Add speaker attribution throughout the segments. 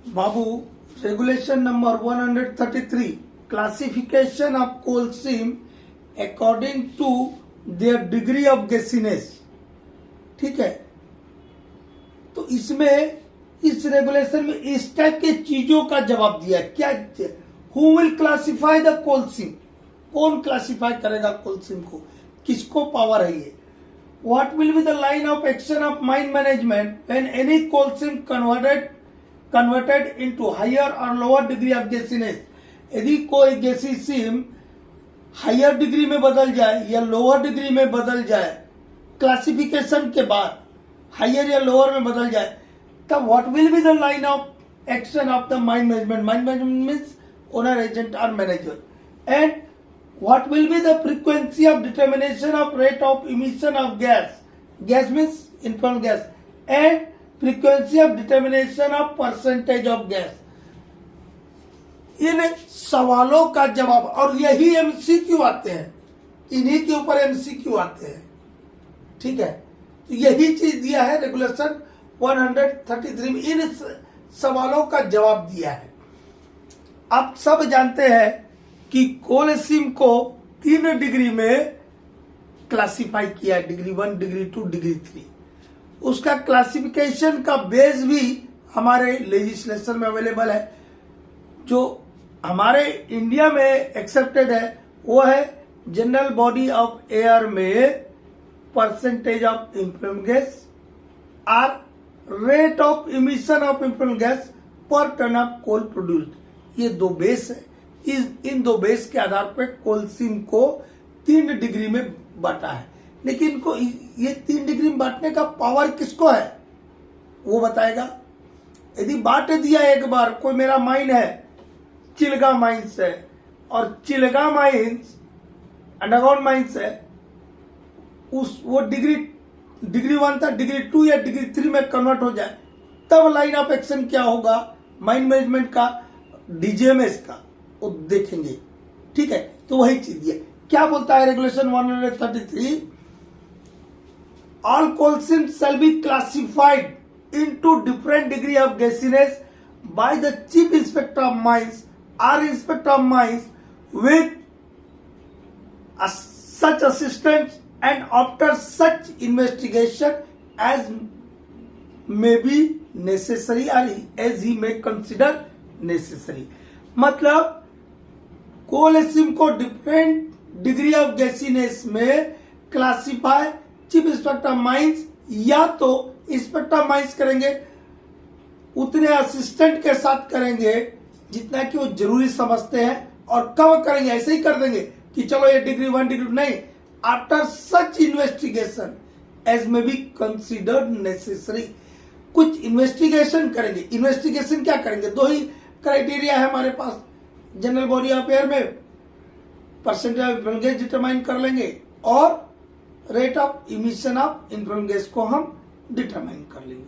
Speaker 1: Babu, regulation number 133, classification of coal seam according to their degree of gasiness. ठीक है, तो इसमें इस रेगुलेशन में इस टाइप के चीजों का जवाब दिया है। क्या? Who will classify the coal seam, कौन क्लासिफाई करेगा कोल सीम को, किसको पावर है ये? What will be the line of action of mine management when any coal seam converted into higher और लोअर डिग्री ऑफ गैसीनेस। यदि कोई गैसी सीम हायर डिग्री में बदल जाए या लोअर डिग्री में बदल जाए, क्लासिफिकेशन के बाद हायर या लोअर में बदल जाए, तब what will be the line of action of the mine management. Mine management means owner, agent और manager. And what will be the frequency of determination of rate of emission of gas means influent gas, and frequency of determination of percentage of gas। इन सवालों का जवाब, और यही MCQ आते हैं, इन्हीं के ऊपर एमसीक्यू आते हैं। ठीक है, तो यही चीज दिया है रेगुलेशन 133 में, इन सवालों का जवाब दिया है। आप सब जानते हैं कि कोल सीम को 3 डिग्री में क्लासिफाई किया है, डिग्री 1, डिग्री 2, डिग्री 3। उसका क्लासिफिकेशन का बेस भी हमारे लेजिस्लेशन में अवेलेबल है। जो हमारे इंडिया में एक्सेप्टेड है वो है जनरल बॉडी ऑफ एयर में परसेंटेज ऑफ इम्प्लूएंट गैस और rate of emission of inflammable gas per ton of coal produced. ये 2 बेस है। इन 2 बेस के आधार पर कोल सीम को 3 डिग्री में बांटा है। लेकिन इनको ये 3 डिग्री में बांटने का पावर किसको है वो बताएगा। यदि बांट दिया एक बार, कोई मेरा माइन है चिलगा माइंस है, और चिलगा माइंस अंडरग्राउंड माइंस है, वो डिग्री 1 था, डिग्री 2 या डिग्री 3 में कन्वर्ट हो जाए, तब लाइन ऑफ एक्शन क्या होगा माइन मैनेजमेंट का, डीजीएमएस का, वो देखेंगे। ठीक है, तो वही चीज है। क्या बोलता है regulation 133? All coal seam shall be classified into different degree of gaseousness by the chief inspector of mines और inspector of mines with such assistance and after such investigation as may be necessary or as he may consider necessary। मतलब कोल सीम को different degree of गैसीनेस में classify chief inspector mines या तो inspector mines करेंगे, उतने assistant के साथ करेंगे जितना कि वो जरूरी समझते हैं, और कब करेंगे ऐसे ही कर देंगे कि चलो ये डिग्री 1 डिग्री 2 नहीं, after such investigation as may be considered necessary. कुछ इन्वेस्टिगेशन करेंगे। इन्वेस्टिगेशन क्या करेंगे? 2 ही क्राइटेरिया है हमारे पास जनरल बॉडी ऑफ एयर में, percentage of influent gas determine कर लेंगे और rate of emission of influent gas को हम डिटरमाइन कर लेंगे।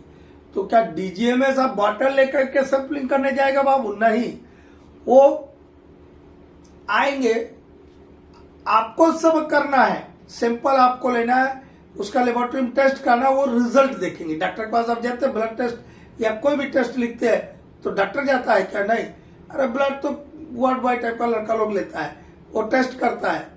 Speaker 1: तो क्या डीजीएमएस आप बॉटल लेकर के सैंपलिंग करने जाएगा बाबू? नहीं, वो आएंगे, आपको सब करना है, सैंपल आपको लेना है, उसका लेबोरेटरी में टेस्ट करना, वो रिजल्ट देखेंगे। डॉक्टर के पास आप जाते हैं, ब्लड टेस्ट या कोई भी टेस्ट लिखते हैं तो डॉक्टर जाता है क्या? नहीं, अरे ब्लड तो वार्ड बॉय टाइप का लड़का लोग लेता है, वो टेस्ट करता है।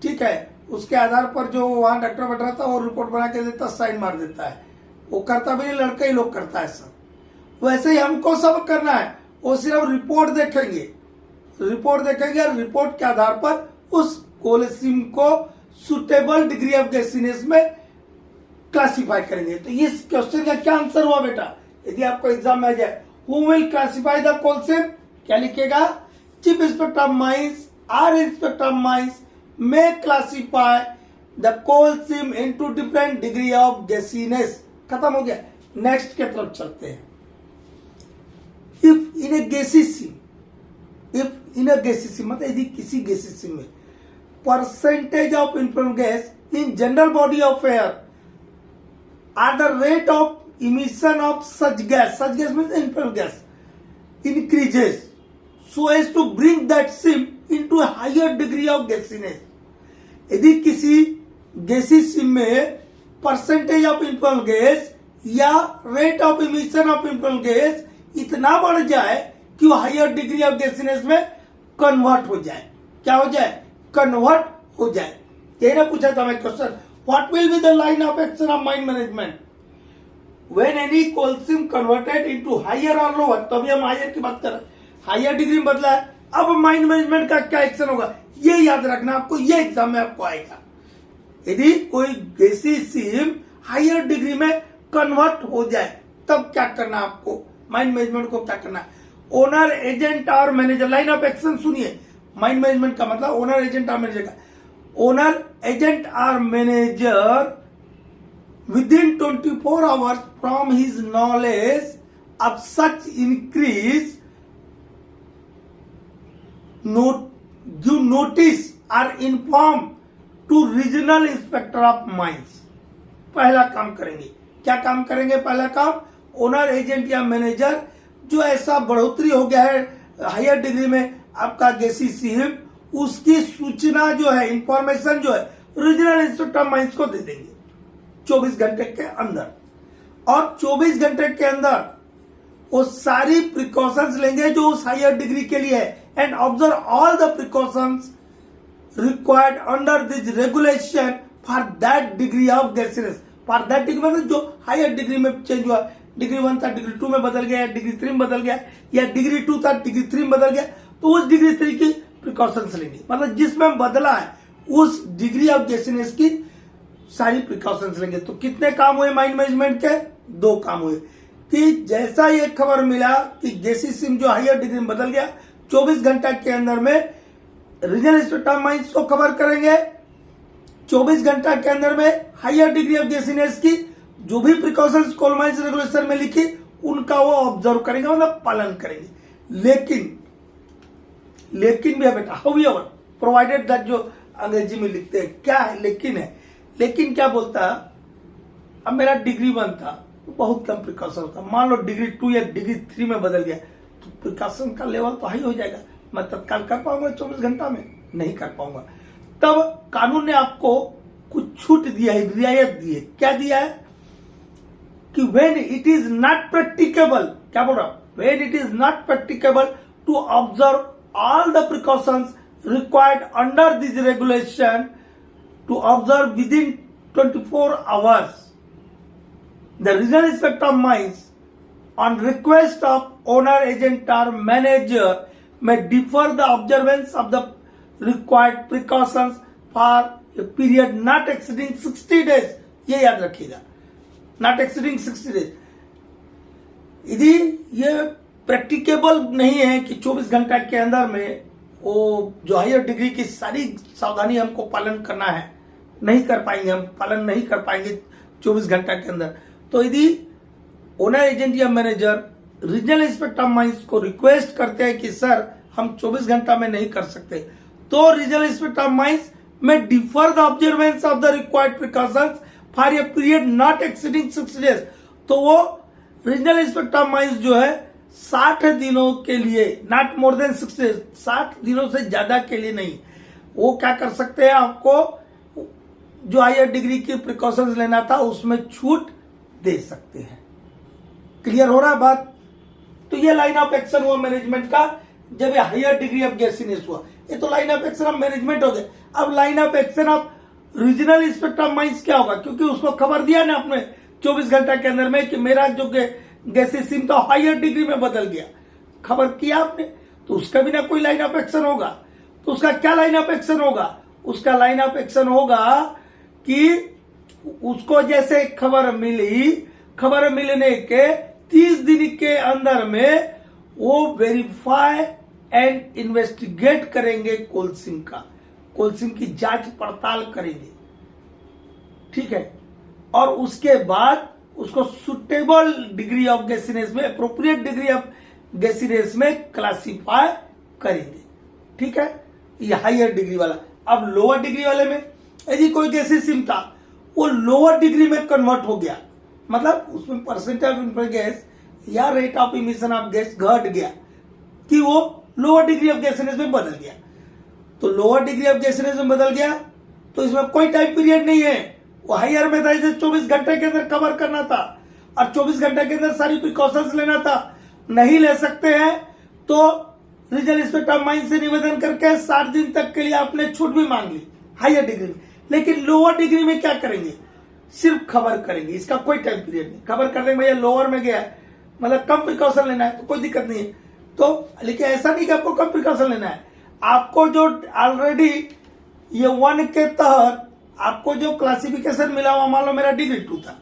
Speaker 1: ठीक है, उसके आधार पर जो वहां डॉक्टर बैठा रहता है वो रिपोर्ट बना के देता, साइन मार देता है। वो करता भी नहीं, लड़का ही लोग करता है सब। वैसे ही हमको सब करना है, वो सिर्फ रिपोर्ट देखेंगे, और रिपोर्ट के आधार पर उस कोल सीम को सुटेबल डिग्री ऑफ गैसीनेस में क्लासिफाई करेंगे। तो इस क्वेश्चन का क्या आंसर हुआ बेटा? यदि आपको एग्जाम में आ जाए, who will classify the coal seam, क्या लिखेगा? चीफ इंस्पेक्टर ऑफ माइंस और इंस्पेक्टर ऑफ माइंस में classify the coal seam into different degree of gaseousness. खत्म हो गया। नेक्स्ट के तरफ चलते हैं। इफ इन ए गैसी सीम, मतलब यदि किसी गैसी सीम में percentage of influent gas in general body of air or the rate of emission of such gas means influent gas increases so as to bring that sim into a higher degree of gasiness। यदि किसी गैसी SIM में percentage of influent gas या rate of emission of influent gas इतना बढ़ जाए कि वो higher degree of गैसीनेस में कन्वर्ट हो जाए। क्या हो जाए? कन्वर्ट हो जाए। यही ना पूछा था मैं question, what will be the line of action of mind management when any coal seam converted into higher और लोअर। तो अभी हम हायर की बात कर रहे हैं, हायर डिग्री में बदला है। अब माइंड मैनेजमेंट का क्या एक्शन होगा, ये याद रखना आपको, ये एग्जाम में आपको आएगा। यदि कोई गैसीसिम हायर डिग्री में कन्वर्ट हो जाए तब क्या करना आपको, माइंड मैनेजमेंट को क्या करना है। ओनर, एजेंट और मैनेजर, लाइन ऑफ एक्शन सुनिए। माइंड मैनेजमेंट का मतलब ओनर, एजेंट और मैनेजर का। ओनर, एजेंट और manager within 24 hours from his knowledge of such increase give notice or inform to regional inspector of mines। पहला काम करेंगे, क्या काम करेंगे? पहला काम, ओनर, एजेंट या मैनेजर जो ऐसा बढ़ोतरी हो गया है हायर डिग्री में आपका गैसीसिम, उसकी सूचना जो है, इंफॉर्मेशन जो है रीजनल इंस्पेक्टर ऑफ माइंस को दे देंगे 24 घंटे के अंदर। और 24 घंटे के अंदर वो सारी प्रिकॉशंस लेंगे जो उस हायर डिग्री के लिए है, and observe all the precautions required under this regulation for that degree of gaseousness. For that degree मतलब जो हायर डिग्री में चेंज हुआ, डिग्री 1 था डिग्री 2 में बदल गया, डिग्री 3 में बदल गया, या डिग्री 2 था डिग्री 3 में बदल गया, तो उस डिग्री 3 की प्रिकॉशंस लेंगे। मतलब जिसमें बदला है उस डिग्री ऑफ गैसीनेस की सारी प्रिकॉशंस लेंगे। तो कितने काम हुए माइंड मैनेजमेंट के? 2 काम हुए कि जैसा ये खबर मिला कि गैसीसिम जो हायर डिग्री में बदल गया, 24 घंटा के अंदर में रीजनल इंस्पेक्टर ऑफ माइंस को खबर करेंगे। 24 घंटा के अंदर में हायर डिग्री ऑफ गैसीनेस की जो भी प्रिकॉशंस कोल माइंस रेगुलेशन में लिखी उनका वो ऑब्जर्व करेंगे, मतलब पालन करेंगे। लेकिन भी है बेटा, हाउएवर प्रोवाइडेड दैट, जो अंग्रेजी में लिखते हैं क्या है, लेकिन है। लेकिन क्या बोलता है, अब मेरा डिग्री 1 था तो बहुत कम प्रिकॉशन था, मान लो डिग्री 2 या डिग्री 3 में बदल गया तो प्रिकॉशन का लेवल तो हाई हो जाएगा। मैं तत्काल कर पाऊंगा 24 घंटा में? नहीं कर पाऊंगा। तब कानून ने आपको कुछ छूट दिया है, रियायत दी है। क्या दिया है कि when it is not practicable, क्या बोल रहा हूं, when it is not practicable to observe all the precautions required under this regulation to observe within 24 hours, the regional inspector of mines on request of owner, agent or manager may defer the observance of the required precautions for a period not exceeding 60 days। ये याद रखिएगा, not exceeding 60 days। यदि ये practicable नहीं है कि 24 घंटा के अंदर में वो जो हायर डिग्री की सारी सावधानी हमको पालन करना है, नहीं कर पाएंगे, हम पालन नहीं कर पाएंगे 24 घंटा के अंदर, तो यदि ओनर, एजेंट या manager regional inspector of mines को रिक्वेस्ट करते हैं कि सर हम 24 घंटा में नहीं कर सकते, तो रीजनल इंस्पेक्टर ऑफ माइंस में differ the observance of the required precautions for a period not exceeding 60 days. तो वो रीजनल इंस्पेक्टर ऑफ माइंस जो है 60 दिनों के लिए, नॉट मोर देन 60 डेज, 60 दिनों से ज्यादा के लिए नहीं, वो क्या कर सकते हैं, आपको जो हायर डिग्री की प्रिकॉशंस लेना था उसमें छूट दे सकते हैं। क्लियर हो रहा है बात? तो ये लाइन ऑफ एक्शन हुआ मैनेजमेंट का जब ये हायर डिग्री ऑफ गैसीनेस हुआ। ये तो line of action of management हो गया। अब line of action of regional inspector of mines क्या होगा, क्योंकि उसको खबर दिया ना आपने 24 घंटा के अंदर में कि मेरा जो गैसीसिम था हायर डिग्री में बदल गया, खबर किया आपने, तो उसका भी ना कोई लाइन ऑफ एक्शन होगा। तो उसका क्या लाइन ऑफ एक्शन होगा? उसका लाइन ऑफ एक्शन होगा कि उसको जैसे खबर मिली, खबर मिलने के 30 दिन के अंदर में वो वेरीफाई एंड इन्वेस्टिगेट करेंगे कोलसिम का, कोलसिम की जांच पड़ताल करेंगे, ठीक है। और उसके बाद उसको सुटेबल डिग्री ऑफ गैसीनेस में, अप्रोप्रिएट डिग्री ऑफ गैसीनेस में क्लासिफाई करेंगे, ठीक है। ये हायर डिग्री वाला। अब लोअर डिग्री वाले में यदि कोई गैसीसिम था वो लोअर डिग्री में कन्वर्ट हो गया, मतलब उसमें परसेंटेज ऑफ गैस या rate of emission of gas घट गया कि वो लोअर डिग्री ऑफ गैसीनेस में बदल गया। तो लोअर डिग्री ऑफ गैसीनेस में बदल गया तो इसमें कोई टाइम पीरियड नहीं है, वो हायर में था, इसे 24 घंटे के अंदर कवर करना था और 24 घंटे के अंदर सारी प्रिकॉशंस लेना था। नहीं ले सकते हैं तो रीजनल इंस्पेक्टर ऑफ माइंस से निवेदन करके 60 दिन तक के लिए आपने छूट भी मांग ली हायर डिग्री में। लेकिन लोअर डिग्री में क्या करेंगे, सिर्फ खबर करेंगे, इसका कोई टाइम पीरियड नहीं। खबर कर देंगे भैया लोअर में गया है, मतलब कम प्रिकॉशन लेना है तो कोई दिक्कत नहीं है। तो लेकिन ऐसा नहीं कि आपको कम प्रिकॉशन लेना है, आपको जो ऑलरेडी ये 1 के तहत आपको जो क्लासिफिकेशन मिला हुआ, मान लो मेरा डिग्री 2 था,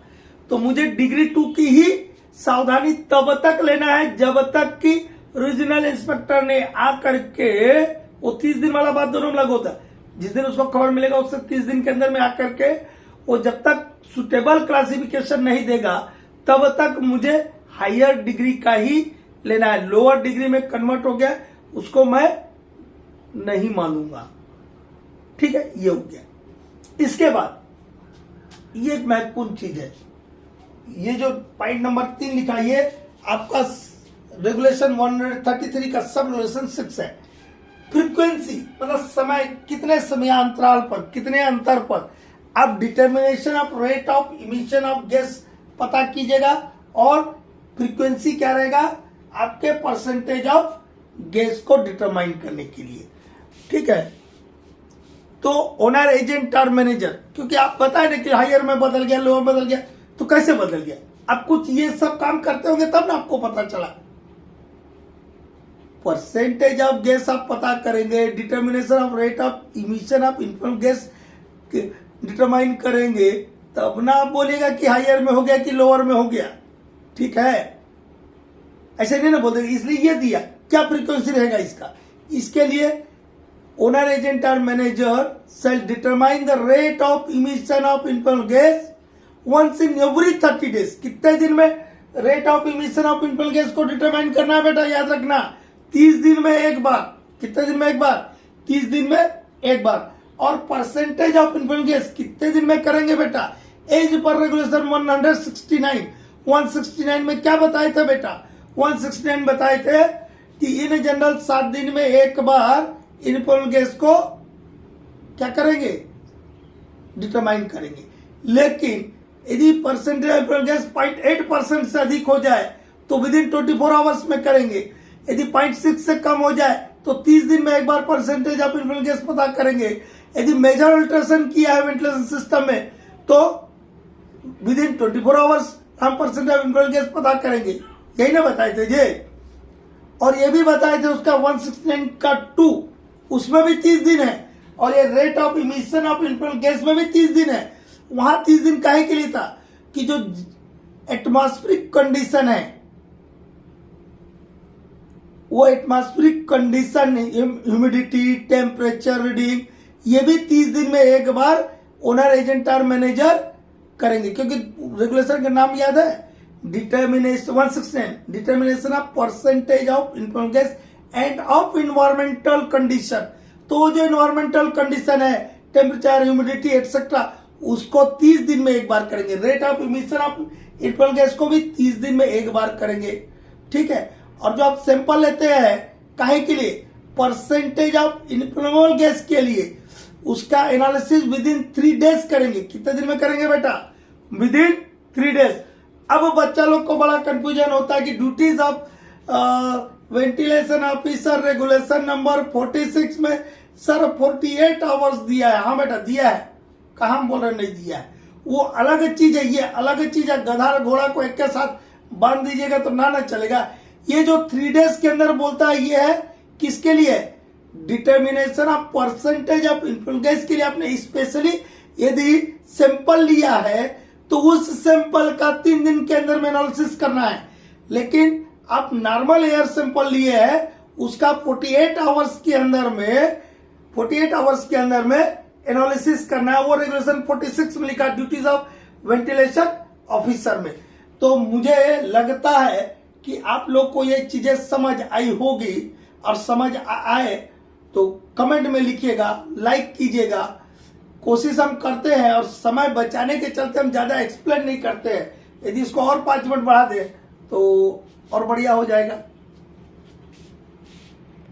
Speaker 1: तो मुझे डिग्री 2 की ही सावधानी तब तक लेना है जब तक कि रीजनल इंस्पेक्टर ने आकर के, वो 30 दिन वाला बात दोनों में लागू होता है, जिस दिन उसको खबर मिलेगा उससे 30 दिन के अंदर में आकर के वो जब तक सुटेबल क्लासिफिकेशन नहीं देगा तब तक मुझे हायर डिग्री का ही लेना है। लोअर डिग्री में कन्वर्ट हो गया उसको मैं नहीं मानूंगा। ठीक है, ये हो गया। इसके बाद ये एक महत्वपूर्ण चीज है, ये जो पॉइंट नंबर 3 लिखा, ये आपका रेगुलेशन 133 का सब रेगुलेशन 6 है। फ्रीक्वेंसी मतलब समय, कितने समयांतराल पर, कितने अंतर पर आप determination of rate of emission of gas पता कीजिएगा, और फ्रीक्वेंसी क्या रहेगा आपके परसेंटेज ऑफ गैस को डिटरमाइन करने के लिए। ठीक है, तो ओनर एजेंट और मैनेजर, क्योंकि आप बताए ना कि हायर में बदल गया, लोअर बदल गया, तो कैसे बदल गया, आप कुछ ये सब काम करते होंगे तब ना आपको पता चला। परसेंटेज ऑफ गैस आप पता करेंगे, determination of rate of emission of influence gas determine करेंगे, तब ना आप बोलिएगा कि हायर में हो गया कि लोअर में हो गया। ठीक है, ऐसे नहीं ना बोल देंगे। इसलिए ये दिया, क्या फ्रीक्वेंसी रहेगा इसका, इसके लिए ओनर एजेंट और manager shall determine the rate of emission of influent gas once in every 30 days। कितने दिन में rate of emission of influent gas को डिटरमाइन करना है बेटा, याद रखना 30 दिन में एक बार। कितने दिन में एक बार, 30 दिन में एक बार। और परसेंटेज ऑफ influent गैस कितने दिन में करेंगे बेटा, एज पर रेगुलेशन 169 में क्या बताए थे बेटा, 169 बताए थे कि इन जनरल 7 दिन में एक बार इनफ्लुएंट गैस को क्या करेंगे, डिटरमाइन करेंगे। लेकिन यदि परसेंटेज ऑफ इनफ्लुएंट गैस 0.8% से अधिक हो जाए तो विद इन 24 आवर्स में करेंगे। यदि 0.6 से कम हो जाए तो 30 दिन में एक बार परसेंटेज ऑफ इनफ्लुएंट गैस पता करेंगे। यदि मेजर अल्ट्रेशन किया है वेंटिलेशन सिस्टम में तो विद इन 24 आवर्स हम परसेंटेज ऑफ इनफ्लुएंट गैस पता करेंगे। यही ना बताए थे जे, और ये भी बताए थे उसका 169 का 2, उसमें भी 30 दिन है, और ये rate of emission of inflammable gas में भी 30 दिन है। वहां 30 दिन काहे के लिए था कि जो एटमॉस्फेरिक कंडीशन है, वो atmospheric condition, humidity, temperature reading, ये भी 30 दिन में एक बार ओनर एजेंट और मैनेजर करेंगे। क्योंकि रेगुलेशन का नाम याद है, determination 169, determination of percentage of inflammable gas and of environmental condition. तो जो इन्वायरमेंटल कंडीशन है, टेम्परेचर, ह्यूमिडिटी एक्सेट्रा, उसको 30 दिन में एक बार करेंगे। Rate of emission of inflammable gas को भी 30 दिन में एक बार करेंगे। ठीक है, और जो आप सैंपल लेते हैं काहे के लिए, परसेंटेज ऑफ इनफ्लुएंट गैस के लिए, उसका एनालिसिस विद इन 3 डेज करेंगे। कितने दिन में करेंगे बेटा, विद इन 3 डेज। अब बच्चा लोग को बड़ा कंफ्यूजन होता है कि duties of ventilation officer regulation number 46 में सर 48 आवर्स दिया है। हाँ बेटा दिया है, कहाँ हम बोल रहे नहीं दिया है, वो अलग चीज है, ये अलग चीज है। गधा घोड़ा को एक के साथ बांध दीजिएगा तो ना चलेगा। ये जो 3 डेज के अंदर बोलता है, ये है किसके लिए, determination of percentage of inflammable gas के लिए। आपने स्पेशली यदि सैंपल लिया है तो उस सैंपल का 3 दिन के अंदर में एनालिसिस करना है। लेकिन आप नॉर्मल एयर सैंपल लिए हैं, उसका 48 आवर्स के अंदर में एनालिसिस करना है। वो रेगुलेशन 46 में लिखा, ड्यूटीज ऑफ वेंटिलेशन ऑफिसर में। तो मुझे लगता है कि आप लोग को ये चीजें समझ आई होगी, और समझ आए तो कमेंट में लिखिएगा, लाइक कीजिएगा। कोशिश हम करते हैं, और समय बचाने के चलते हम ज्यादा एक्सप्लेन नहीं करते हैं। यदि इसको और 5 मिनट बढ़ा दें तो और बढ़िया हो जाएगा।